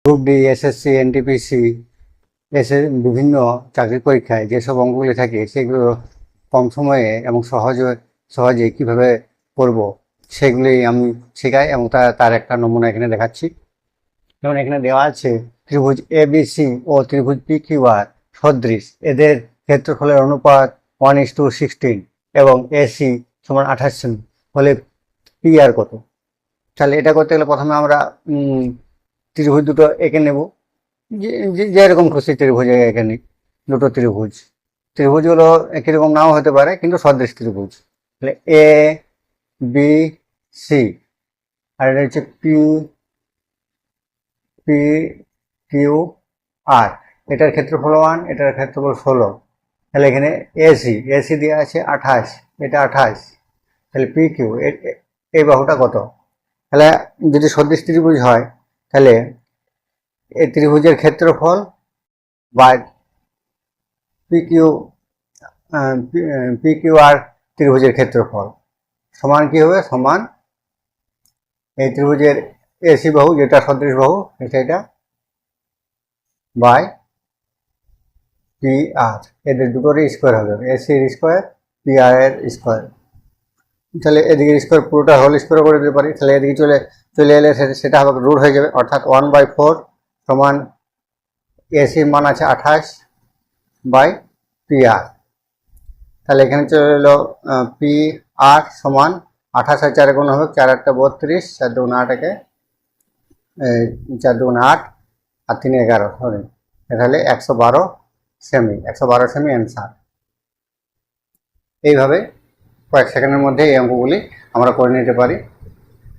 Group D, SSC, NTPC, বিভিন্ন চাকরির পরীক্ষায় যেসব অঙ্কগুলি থাকে সেগুলো কম সময়ে এবং সহজে কিভাবে করব সেগুলি আমি শেখাই এবং তার একটা নমুনা এখানে দেখাচ্ছি। যেমন এখানে দেওয়া আছে ত্রিভুজ এবিসি ও ত্রিভুজ পিকিউআর সদৃশ, এদের ক্ষেত্রফলের অনুপাত 1:16 এবং এসি সমান 28 সেমি হলে পি আর কত। তাহলে এটা করতে গেলে প্রথমে আমরা ত্রিভুজ দুটো এঁকে নেব, যেরকম খুশি ত্রিভুজ এঁকে নিই। দুটো ত্রিভুজগুলো একই রকম নাও হতে পারে, কিন্তু সদৃশ ত্রিভুজ। তাহলে এ বি সি, আর এটা হচ্ছে পি পি কিউ আর। এটার ক্ষেত্রফল 1, এটার ক্ষেত্রফল 16। তাহলে এখানে এসি দেওয়া আছে 28, এটা 28। তাহলে পি কিউ এই বাহুটা কত? তাহলে যদি সদৃশ ত্রিভুজ হয় তাহলে এই ত্রিভুজের ক্ষেত্রফল বা পি কিউ আর ত্রিভুজের ক্ষেত্রফল সমান কি হবে? সমান এই ত্রিভুজের এসি বাহু, যেটা সদৃশ বাহু, সেটা বাই পি আর। এদের দুটোরই স্কোয়ার হবে, এসির স্কোয়ার, পি আর এর স্কোয়ার। তাহলে এদিকে স্কোয়ার পুরোটা হোল স্কোয়ার করে দিতে পারি। তাহলে এদিকে চলে এলে সেটা হবে রুট হয়ে যাবে, অর্থাৎ 1/4 সমান এসির মান আছে 28 বাই পি আর। তাহলে এখানে চলে এলো পি আর সমান 28 আর 4 গুণ হবে, 4 8 32, 4 2 8 একে 4 2 8 আর 3 11, সরি। তাহলে 112 সেমি, 112 সেমি অ্যান্সার। এইভাবে কয়েক সেকেন্ডের মধ্যে এই অঙ্কগুলি আমরা করে নিতে পারি।